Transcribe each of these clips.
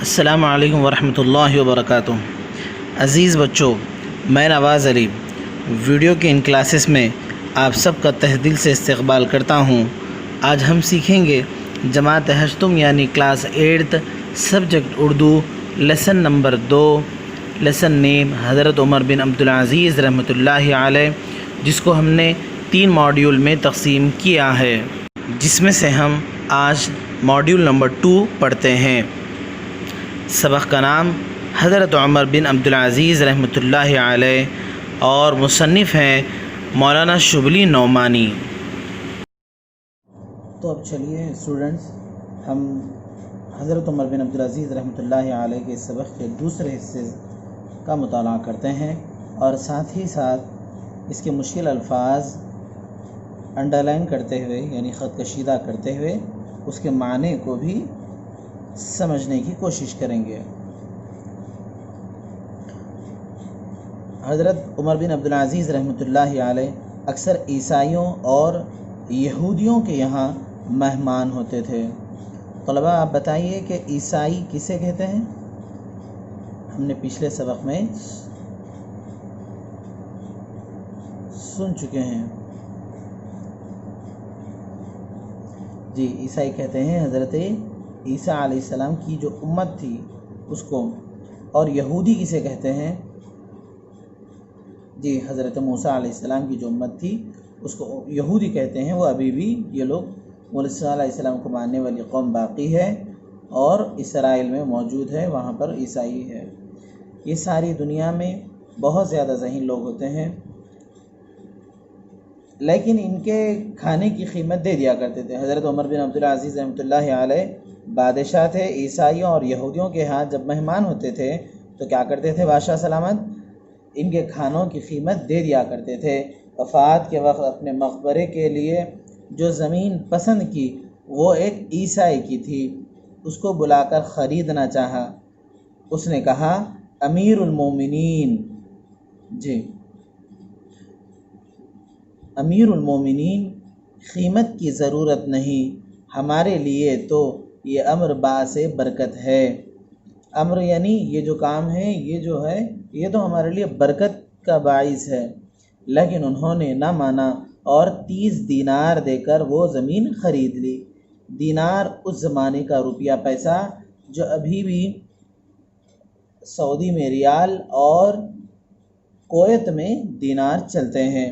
السلام علیکم ورحمۃ اللہ وبرکاتہ۔ عزیز بچوں، میں نواز علی ویڈیو کے ان کلاسز میں آپ سب کا تہہ دل سے استقبال کرتا ہوں۔ آج ہم سیکھیں گے جماعت ہشتم یعنی class 8 subject Urdu, lesson number 2، lesson name Hazrat Umar بن عبدالعزیز رحمۃ اللہ علیہ، جس کو ہم نے 3 ماڈیول میں تقسیم کیا ہے، جس میں سے ہم آج ماڈیول نمبر 2 پڑھتے ہیں۔ سبق کا نام حضرت عمر بن عبدالعزیز رحمۃ اللہ علیہ اور مصنف ہیں مولانا شبلی نعمانی۔ تو اب چلیے اسٹوڈنٹس، ہم حضرت عمر بن عبدالعزیز رحمۃ اللہ علیہ کے سبق کے دوسرے حصے کا مطالعہ کرتے ہیں، اور ساتھ ہی ساتھ اس کے مشکل الفاظ انڈر لائن کرتے ہوئے یعنی خط کشیدہ کرتے ہوئے اس کے معنی کو بھی سمجھنے کی کوشش کریں گے۔ حضرت عمر بن عبدالعزیز رحمۃ اللہ علیہ اکثر عیسائیوں اور یہودیوں کے یہاں مہمان ہوتے تھے۔ طلباء، آپ بتائیے کہ عیسائی کسے کہتے ہیں؟ ہم نے پچھلے سبق میں سن چکے ہیں۔ جی، عیسائی کہتے ہیں حضرت عیسیٰ علیہ السلام کی جو امت تھی اس کو، اور یہودی کسے کہتے ہیں؟ جی، حضرت موسیٰ علیہ السلام کی جو امت تھی اس کو یہودی کہتے ہیں۔ وہ ابھی بھی یہ لوگ موسیٰ علیہ السلام کو ماننے والی قوم باقی ہے، اور اسرائیل میں موجود ہے، وہاں پر عیسائی ہے۔ یہ ساری دنیا میں بہت زیادہ ذہین لوگ ہوتے ہیں، لیکن ان کے کھانے کی قیمت دے دیا کرتے تھے۔ حضرت عمر بن عبدالعزیز رحمۃ اللہ علیہ بادشاہ تھے، عیسائیوں اور یہودیوں کے ہاں جب مہمان ہوتے تھے تو کیا کرتے تھے بادشاہ سلامت؟ ان کے کھانوں کی قیمت دے دیا کرتے تھے۔ وفات کے وقت اپنے مقبرے کے لیے جو زمین پسند کی وہ ایک عیسائی کی تھی، اس کو بلا کر خریدنا چاہا۔ اس نے کہا، امیر المومنین، جی امیر المومنین، قیمت کی ضرورت نہیں، ہمارے لیے تو یہ امر باعث برکت ہے۔ امر یعنی یہ جو کام ہے، یہ جو ہے، یہ تو ہمارے لیے برکت کا باعث ہے۔ لیکن انہوں نے نہ مانا اور 30 دینار دے کر وہ زمین خرید لی۔ دینار اس زمانے کا روپیہ پیسہ جو ابھی بھی سعودی میں ریال اور کویت میں دینار چلتے ہیں،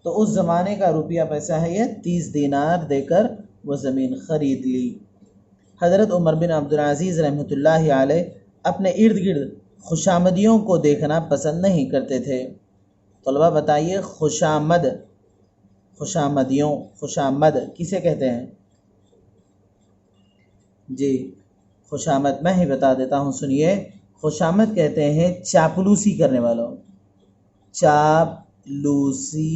تو اس زمانے کا روپیہ پیسہ ہے یہ 30 دینار دے کر وہ زمین خرید لی۔ حضرت عمر بن عبدالعزیز رحمۃ اللہ علیہ اپنے ارد گرد خوشامدیوں کو دیکھنا پسند نہیں کرتے تھے۔ طلبہ بتائیے، خوشامد کسے کہتے ہیں؟ جی، خوشامد میں ہی بتا دیتا ہوں، سنیے۔ خوشامد کہتے ہیں چاپلوسی کرنے والوں، چاپلوسی،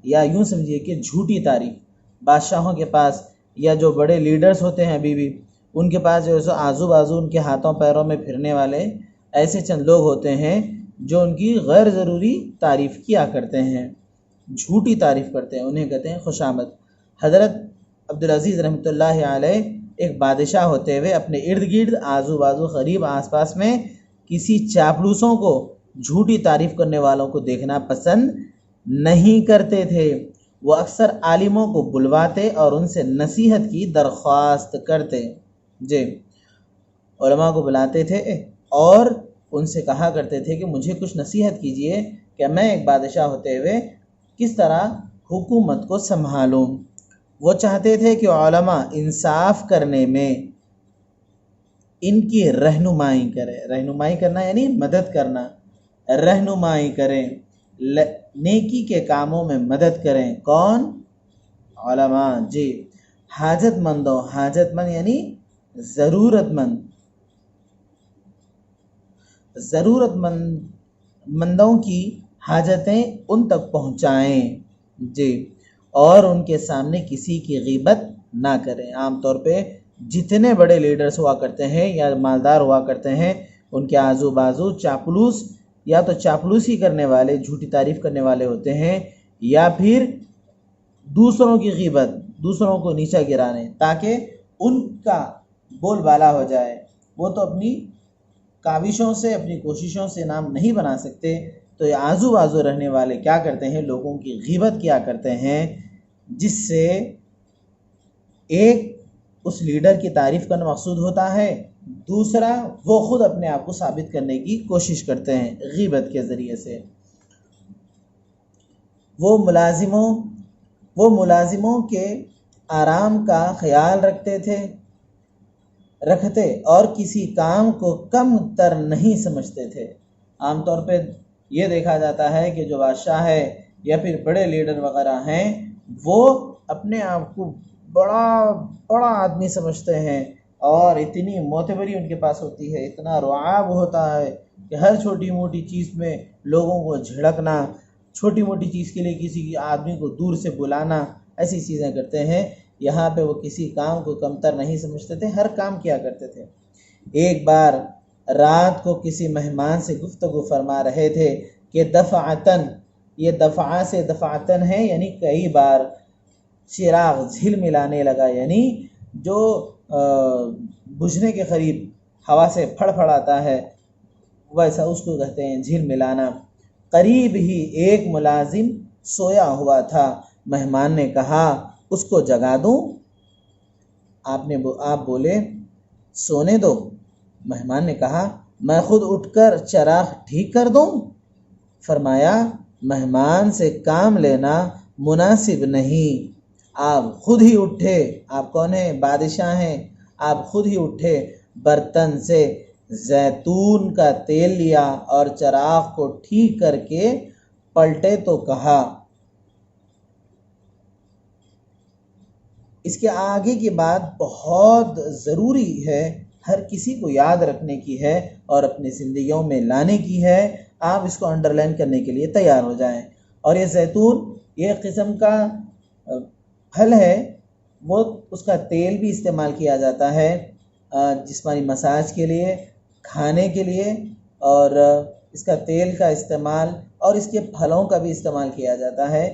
یا یوں سمجھیے کہ جھوٹی تعریف۔ بادشاہوں کے پاس یا جو بڑے لیڈرز ہوتے ہیں ابھی بھی، ان کے پاس جو ہے آزو بازو ان کے ہاتھوں پیروں میں پھرنے والے ایسے چند لوگ ہوتے ہیں جو ان کی غیر ضروری تعریف کیا کرتے ہیں، جھوٹی تعریف کرتے ہیں، انہیں کہتے ہیں خوشامد۔ حضرت عبدالعزیز رحمۃ اللہ علیہ ایک بادشاہ ہوتے ہوئے اپنے ارد گرد آزو بازو قریب آس پاس میں کسی چاپلوسوں کو، جھوٹی تعریف کرنے والوں کو دیکھنا پسند نہیں کرتے تھے۔ وہ اکثر عالموں کو بلواتے اور ان سے نصیحت کی درخواست کرتے۔ جی، علماء کو بلاتے تھے اور ان سے کہا کرتے تھے کہ مجھے کچھ نصیحت کیجئے کہ میں ایک بادشاہ ہوتے ہوئے کس طرح حکومت کو سنبھالوں۔ وہ چاہتے تھے کہ علماء انصاف کرنے میں ان کی رہنمائی کریں۔ رہنمائی کرنا یعنی مدد کرنا، رہنمائی کریں، نیکی کے کاموں میں مدد کریں۔ کون؟ علماء۔ جی، حاجت مند یعنی ضرورت مندوں کی حاجتیں ان تک پہنچائیں، جی، اور ان کے سامنے کسی کی غیبت نہ کریں۔ عام طور پہ جتنے بڑے لیڈرز ہوا کرتے ہیں یا مالدار ہوا کرتے ہیں، ان کے آزو بازو چاپلوس یا تو چاپلوسی کرنے والے، جھوٹی تعریف کرنے والے ہوتے ہیں، یا پھر دوسروں کی غیبت، دوسروں کو نیچا گرانے تاکہ ان کا بول بالا ہو جائے۔ وہ تو اپنی کاوشوں سے اپنی کوششوں سے نام نہیں بنا سکتے تو یہ آزو بازو رہنے والے کیا کرتے ہیں؟ لوگوں کی غیبت کیا کرتے ہیں، جس سے ایک اس لیڈر کی تعریف کرنا مقصود ہوتا ہے، دوسرا وہ خود اپنے آپ کو ثابت کرنے کی کوشش کرتے ہیں غیبت کے ذریعے سے۔ وہ ملازموں کے آرام کا خیال رکھتے اور کسی کام کو کم تر نہیں سمجھتے تھے۔ عام طور پہ یہ دیکھا جاتا ہے کہ جو بادشاہ ہے یا پھر بڑے لیڈر وغیرہ ہیں وہ اپنے آپ کو بڑا بڑا آدمی سمجھتے ہیں اور اتنی معتبری ان کے پاس ہوتی ہے، اتنا رعاب ہوتا ہے کہ ہر چھوٹی موٹی چیز میں لوگوں کو جھڑکنا، چھوٹی موٹی چیز کے لیے کسی آدمی کو دور سے بلانا، ایسی چیزیں کرتے ہیں۔ یہاں پہ وہ کسی کام کو کمتر نہیں سمجھتے تھے، ہر کام کیا کرتے تھے۔ ایک بار رات کو کسی مہمان سے گفتگو فرما رہے تھے کہ دفعتاً، یہ دفعہ سے دفعتاً ہے یعنی کئی بار، چراغ جھل ملانے لگا، یعنی جو بجھنے کے قریب ہوا سے پھڑ پھڑاتا ہے ویسا اس کو کہتے ہیں جھل ملانا۔ قریب ہی ایک ملازم سویا ہوا تھا۔ مہمان نے کہا اس کو جگا دوں؟ آپ بولے سونے دو۔ مہمان نے کہا میں خود اٹھ کر چراغ ٹھیک کر دوں؟ فرمایا مہمان سے کام لینا مناسب نہیں، آپ خود ہی اٹھے، آپ کون ہیں؟ بادشاہ ہیں، آپ خود ہی اٹھے، برتن سے زیتون کا تیل لیا اور چراغ کو ٹھیک کر کے پلٹے تو کہا۔ اس کے آگے کی بات بہت ضروری ہے، ہر کسی کو یاد رکھنے کی ہے اور اپنی زندگیوں میں لانے کی ہے۔ آپ اس کو انڈر لائن کرنے کے لیے تیار ہو جائیں۔ اور یہ زیتون یہ قسم کا پھل ہے، وہ اس کا تیل بھی استعمال کیا جاتا ہے جسمانی مساج کے لیے، کھانے کے لیے، اور اس کا تیل کا استعمال اور اس کے پھلوں کا بھی استعمال کیا جاتا ہے۔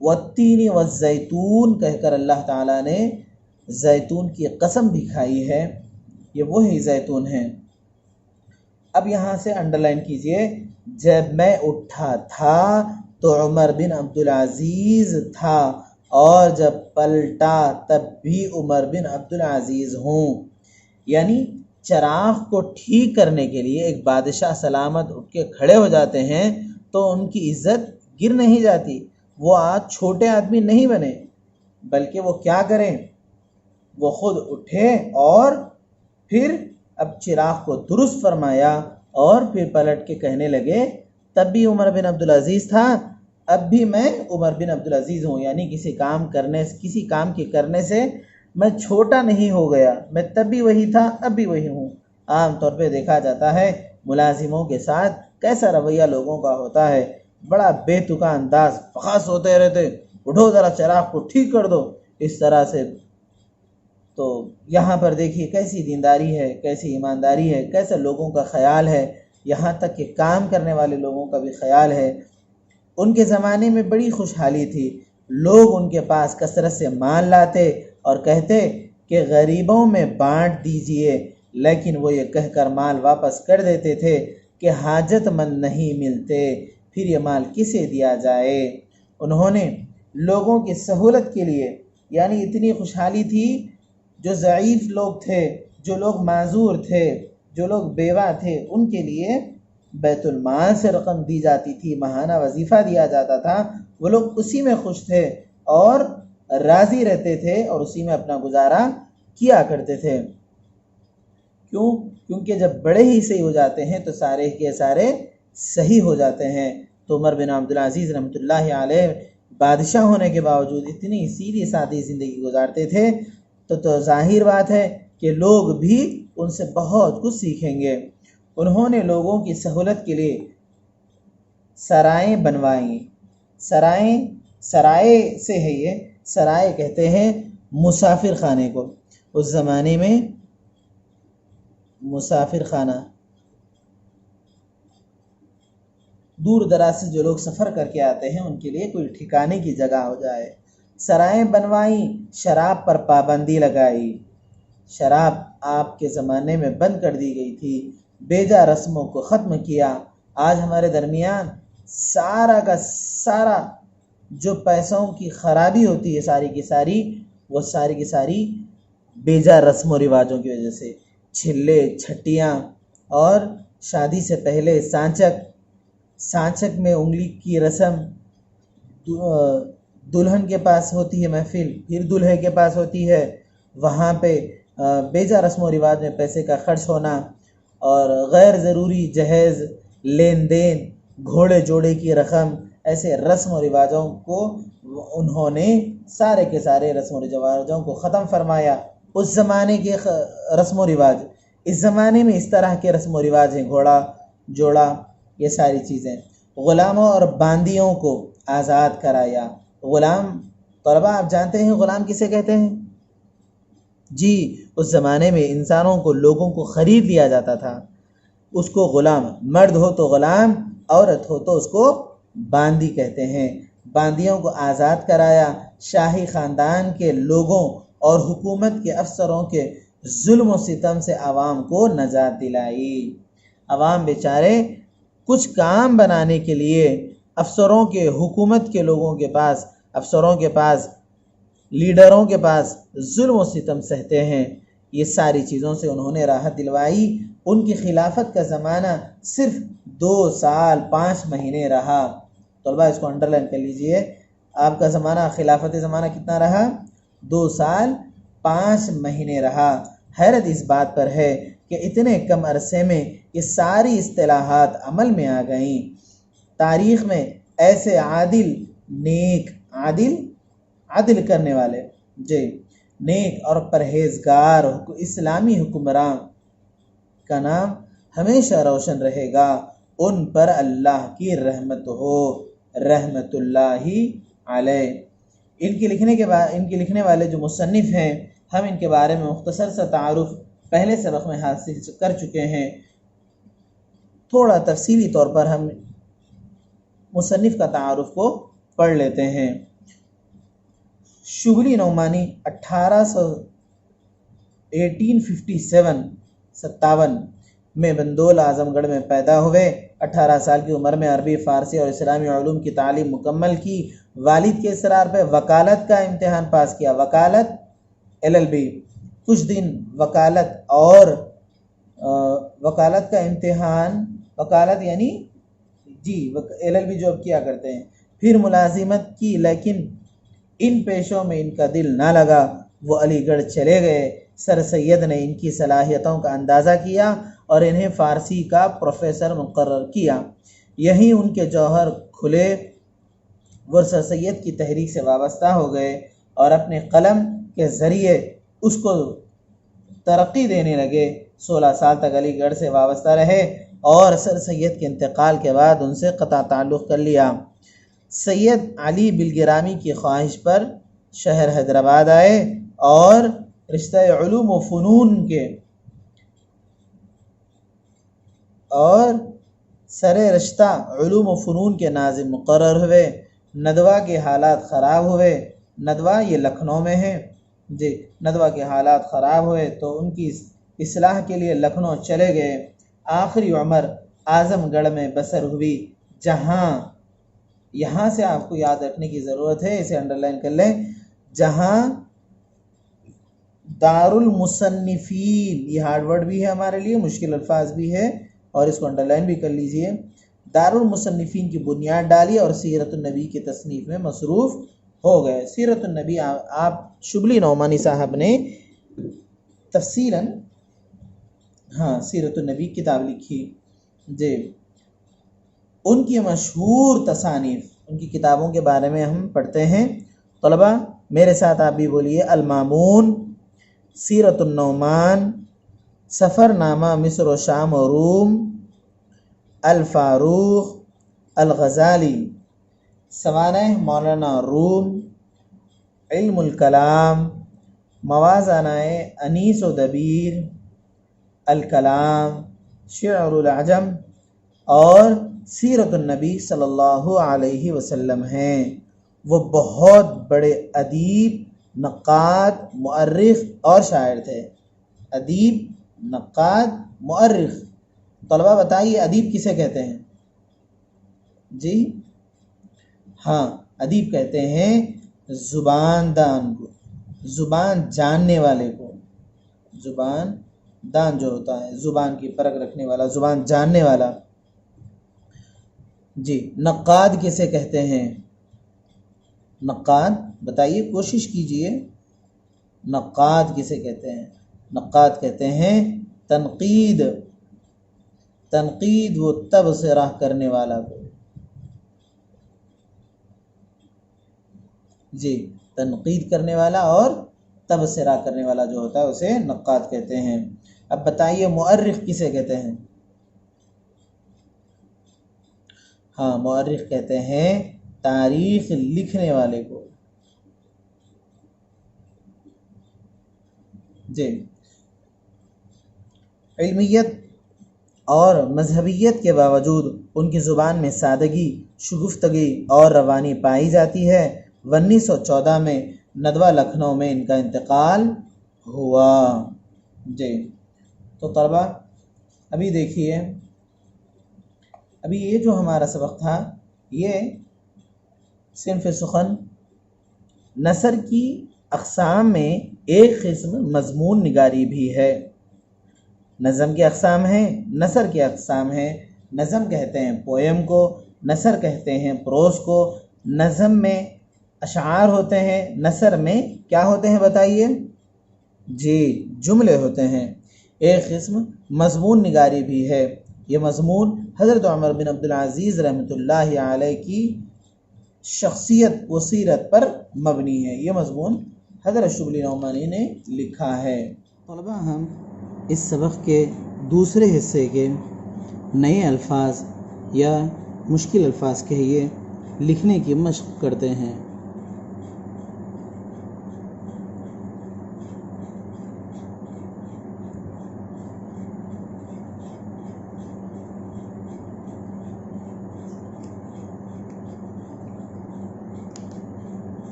والتین والزیتون کہہ کر اللہ تعالیٰ نے زیتون کی قسم بھی کھائی ہے، یہ وہی زیتون ہیں۔ اب یہاں سے انڈرلائن کیجئے، جب میں اٹھا تھا تو عمر بن عبدالعزیز تھا اور جب پلٹا تب بھی عمر بن عبدالعزیز ہوں۔ یعنی چراغ کو ٹھیک کرنے کے لیے ایک بادشاہ سلامت اٹھ کے کھڑے ہو جاتے ہیں تو ان کی عزت گر نہیں جاتی، وہ آج چھوٹے آدمی نہیں بنے، بلکہ وہ کیا کریں؟ وہ خود اٹھے اور پھر اب چراغ کو درست فرمایا اور پھر پلٹ کے کہنے لگے تب بھی عمر بن عبدالعزیز تھا، اب بھی میں عمر بن عبدالعزیز ہوں، یعنی کسی کام کے کرنے سے میں چھوٹا نہیں ہو گیا، میں تب بھی وہی تھا اب بھی وہی ہوں۔ عام طور پہ دیکھا جاتا ہے ملازموں کے ساتھ کیسا رویہ لوگوں کا ہوتا ہے، بڑا بے تکا انداز، بخاص ہوتے رہتے، اٹھو ذرا چراغ کو ٹھیک کر دو، اس طرح سے۔ تو یہاں پر دیکھیے کیسی دینداری ہے، کیسی ایمانداری ہے، کیسے لوگوں کا خیال ہے، یہاں تک کہ کام کرنے والے لوگوں کا بھی خیال ہے۔ ان کے زمانے میں بڑی خوشحالی تھی، لوگ ان کے پاس کثرت سے مال لاتے اور کہتے کہ غریبوں میں بانٹ دیجئے، لیکن وہ یہ کہہ کر مال واپس کر دیتے تھے کہ حاجت مند نہیں ملتے، پھر یہ مال کسے دیا جائے۔ انہوں نے لوگوں کی سہولت کے لیے، یعنی اتنی خوشحالی تھی، جو ضعیف لوگ تھے، جو لوگ معذور تھے، جو لوگ بیوہ تھے، ان کے لیے بیت المال سے رقم دی جاتی تھی، ماہانہ وظیفہ دیا جاتا تھا، وہ لوگ اسی میں خوش تھے اور راضی رہتے تھے اور اسی میں اپنا گزارا کیا کرتے تھے۔ کیوں؟ کیونکہ جب بڑے ہی صحیح ہو جاتے ہیں تو سارے کے سارے صحیح ہو جاتے ہیں۔ تو عمر بن عبدالعزیز رحمۃ اللہ علیہ بادشاہ ہونے کے باوجود اتنی سیدھی سادھی زندگی گزارتے تھے، تو ظاہر بات ہے کہ لوگ بھی ان سے بہت کچھ سیکھیں گے۔ انہوں نے لوگوں کی سہولت کے لیے سرائیں بنوائیں۔ سرائے سے ہے، یہ سرائے کہتے ہیں مسافر خانے کو۔ اس زمانے میں مسافر خانہ دور دراز سے جو لوگ سفر کر کے آتے ہیں ان کے لیے کوئی ٹھکانے کی جگہ ہو جائے۔ سرائیں بنوائیں، شراب پر پابندی لگائی، شراب آپ کے زمانے میں بند کر دی گئی تھی، بیجا رسموں کو ختم کیا۔ آج ہمارے درمیان سارا کا سارا جو پیسوں کی خرابی ہوتی ہے ساری کی ساری، وہ ساری کی ساری بیجا رسم و رواجوں کی وجہ سے۔ چھلے چھٹیاں اور شادی سے پہلے سانچک میں انگلی کی رسم، دلہن کے پاس ہوتی ہے محفل، پھر دلہے کے پاس ہوتی ہے، وہاں پہ بیجا رسم و رواج میں پیسے کا خرچ ہونا اور غیر ضروری جہیز، لین دین، گھوڑے جوڑے کی رقم، ایسے رسم و رواجوں کو انہوں نے سارے کے سارے رسم و رواجوں کو ختم فرمایا۔ اس زمانے کے رسم و رواج، اس زمانے میں اس طرح کے رسم و رواج ہیں، گھوڑا جوڑا، یہ ساری چیزیں۔ غلاموں اور باندیوں کو آزاد کرایا۔ غلام، طلبہ آپ جانتے ہیں غلام کسے کہتے ہیں؟ جی، اس زمانے میں انسانوں کو، لوگوں کو خرید لیا جاتا تھا، اس کو غلام، مرد ہو تو غلام، عورت ہو تو اس کو باندی کہتے ہیں۔ باندیوں کو آزاد کرایا، شاہی خاندان کے لوگوں اور حکومت کے افسروں کے ظلم و ستم سے عوام کو نجات دلائی۔ عوام بیچارے کچھ کام بنانے کے لیے افسروں کے، حکومت کے لوگوں کے پاس، افسروں کے پاس، لیڈروں کے پاس ظلم و ستم سہتے ہیں۔ یہ ساری چیزوں سے انہوں نے راحت دلوائی۔ ان کی خلافت کا زمانہ صرف 2 سال 5 مہینے رہا۔ طلبہ اس کو انڈرلائن کر لیجئے، آپ کا زمانہ، خلافت زمانہ کتنا رہا؟ 2 سال 5 مہینے رہا۔ حیرت اس بات پر ہے کہ اتنے کم عرصے میں یہ ساری اصطلاحات عمل میں آ گئیں۔ تاریخ میں ایسے عادل، نیک، عدل کرنے والے، نیک اور پرہیزگار اسلامی حکمراں کا نام ہمیشہ روشن رہے گا۔ ان پر اللہ کی رحمت ہو، رحمت اللہ علیہ۔ ان کے لکھنے والے جو مصنف ہیں، ہم ان کے بارے میں مختصر سا تعارف پہلے سبق میں حاصل کر چکے ہیں۔ تھوڑا تفصیلی طور پر ہم مصنف کا تعارف کو پڑھ لیتے ہیں۔ شبلی نعمانی 1857 میں بندول اعظم گڑھ میں پیدا ہوئے۔ 18 سال کی عمر میں عربی، فارسی اور اسلامی علوم کی تعلیم مکمل کی۔ والد کے اصرار پہ وکالت کا امتحان پاس کیا، وکالت LLB۔ کچھ دن وکالت کا امتحان، وکالت یعنی LLB جاب کیا کرتے ہیں، پھر ملازمت کی، لیکن ان پیشوں میں ان کا دل نہ لگا۔ وہ علی گڑھ چلے گئے۔ سر سید نے ان کی صلاحیتوں کا اندازہ کیا اور انہیں فارسی کا پروفیسر مقرر کیا۔ یہیں ان کے جوہر کھلے۔ وہ سر سید کی تحریک سے وابستہ ہو گئے اور اپنے قلم کے ذریعے اس کو ترقی دینے لگے۔ 16 سال تک علی گڑھ سے وابستہ رہے اور سر سید کے انتقال کے بعد ان سے قطع تعلق کر لیا۔ سید علی بلگرامی کی خواہش پر شہر حیدرآباد آئے اور رشتہ علوم و فنون کے علوم و فنون کے ناظم مقرر ہوئے۔ ندوہ کے حالات خراب ہوئے۔ ندوہ یہ لکھنؤ میں ہے، ندوہ کے حالات خراب ہوئے تو ان کی اصلاح کے لیے لکھنؤ چلے گئے۔ آخری عمر اعظم گڑھ میں بسر ہوئی، یہاں سے آپ کو یاد رکھنے کی ضرورت ہے، اسے انڈرلائن کر لیں، جہاں دارالمصنفین، یہ ہارڈ ورڈ بھی ہے ہمارے لیے، مشکل الفاظ بھی ہے، اور اس کو انڈرلائن بھی کر لیجئے۔ دارالمصنفین کی بنیاد ڈالی اور سیرت النبی کی تصنیف میں مصروف ہو گئے۔ سیرت النبی آپ شبلی نعمانی صاحب نے تفصیلاً سیرت النبی کتاب لکھی۔ ان کی مشہور تصانیف، ان کی کتابوں کے بارے میں ہم پڑھتے ہیں۔ طلبہ میرے ساتھ آپ بھی بولیے: المامون، سیرت النعمان، سفر نامہ مصر و شام و روم، الفاروق، الغزالی، سوانح مولانا روم، علم الکلام، موازنہ انیس و دبیر، الکلام، شعر العجم اور سیرت النبی صلی اللہ علیہ وسلم ہیں۔ وہ بہت بڑے ادیب، نقاد، مؤرخ اور شاعر تھے۔ ادیب، نقاد، مؤرخ. طلبہ بتائیے ادیب کسے کہتے ہیں؟ جی ہاں، ادیب کہتے ہیں زبان دان کو، زبان جاننے والے کو. زبان دان جو ہوتا ہے زبان کی پرکھ رکھنے والا، زبان جاننے والا. جی نقاد کسے کہتے ہیں؟ نقاد بتائیے، کوشش کیجئے. نقاد کسے کہتے ہیں؟ نقاد کہتے ہیں تنقید، تنقید و تبصرہ کرنے والا کو. جی تنقید کرنے والا اور تبصرہ کرنے والا جو ہوتا ہے اسے نقاد کہتے ہیں. اب بتائیے مؤرخ کسے کہتے ہیں؟ ہاں، مؤرخ کہتے ہیں تاریخ لکھنے والے کو. جی علمیت اور مذہبیت کے باوجود ان کی زبان میں سادگی، شگفتگی اور روانی پائی جاتی ہے. 1914 میں ندوہ لکھنؤ میں ان کا انتقال ہوا. جی تو طلبہ ابھی دیکھیے، ابھی یہ جو ہمارا سبق تھا یہ صنف سخن نثر کی اقسام میں ایک قسم مضمون نگاری بھی ہے. نظم کی اقسام ہیں، نثر کی اقسام ہیں. نظم کہتے ہیں پویم کو، نثر کہتے ہیں پروز کو. نظم میں اشعار ہوتے ہیں، نثر میں کیا ہوتے ہیں بتائیے؟ جی جملے ہوتے ہیں. ایک قسم مضمون نگاری بھی ہے. یہ مضمون حضرت عمر بن عبدالعزیز رحمۃ اللہ علیہ کی شخصیت و سیرت پر مبنی ہے. یہ مضمون حضرت شبلی نعمانی نے لکھا ہے. طلبہ ہم اس سبق کے دوسرے حصے کے نئے الفاظ یا مشکل الفاظ کہیے لکھنے کی مشق کرتے ہیں.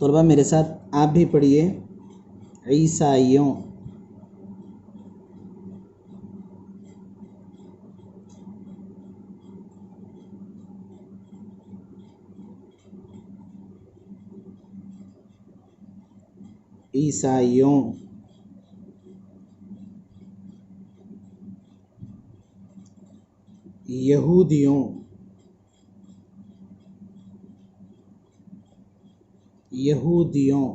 طلبہ میرے ساتھ آپ بھی پڑھیے. عیسائیوں، عیسائیوں، یہودیوں، یہودیوں،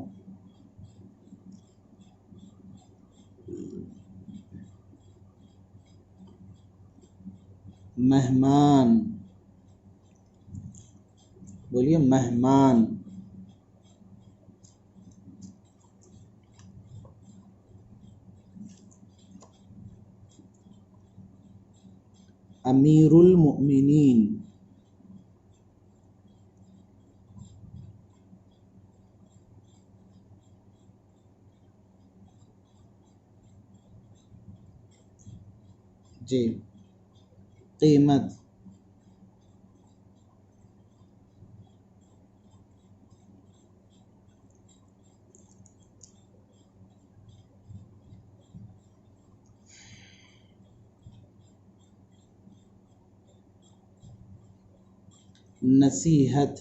مہمان، بولیے مہمان، امیر المؤمنین، جی قیمت، نصیحت،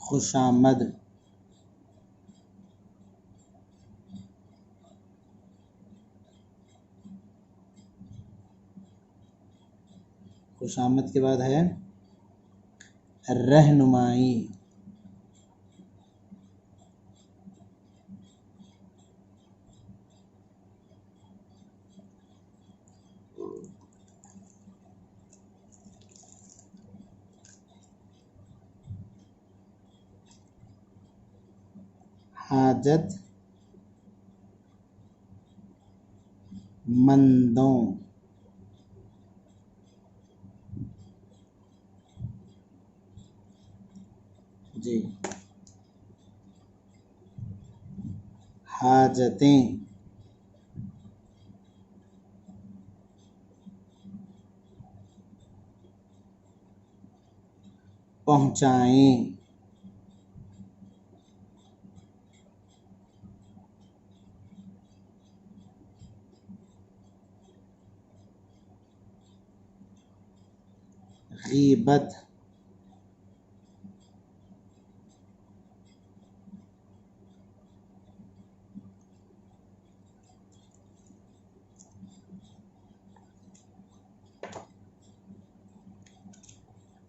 خوشامد، خوشامد کے بعد ہے رہنمائی، حاجت مندوں جی حاجتیں پہنچائیں غیبت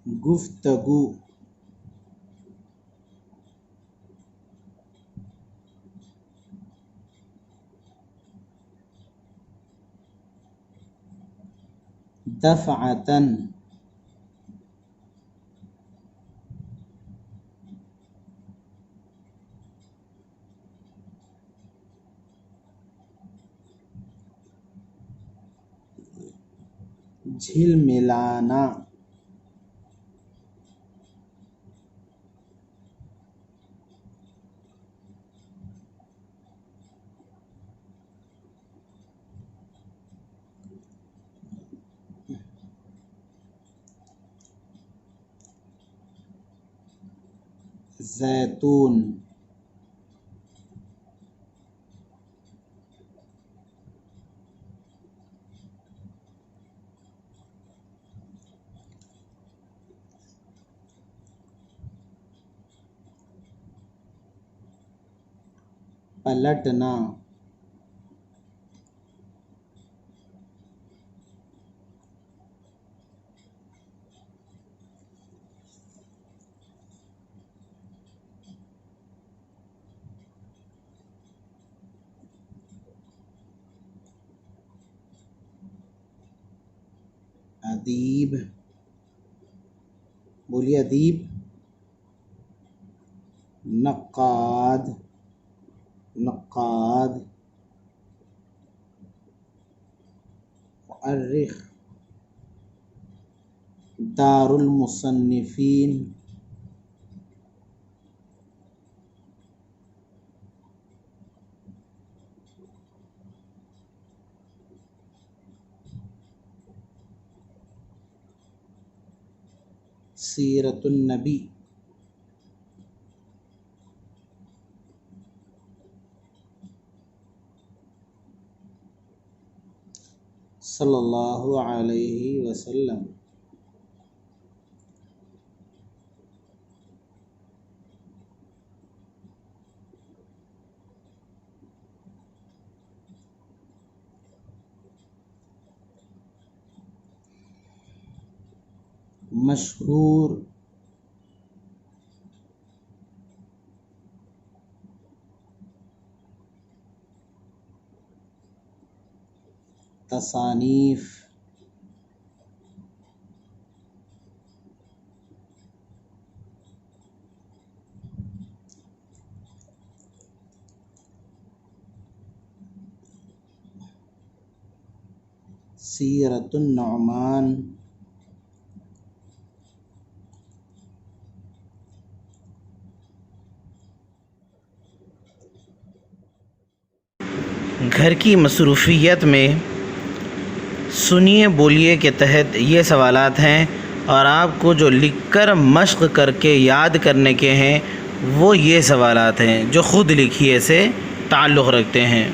گفتگو دفعتاً جھلملانا زیتون پلٹنا ادیب بولیے ادیب نقاد مؤرخ دار المصنفین سیرت النبی صلی اللہ علیہ وسلم مشہور تصانیف سیرت النعمان گھر کی مصروفیت میں سنیے بولیے کے تحت یہ سوالات ہیں، اور آپ کو جو لکھ کر مشق کر کے یاد کرنے کے ہیں وہ یہ سوالات ہیں جو خود لکھیے سے تعلق رکھتے ہیں۔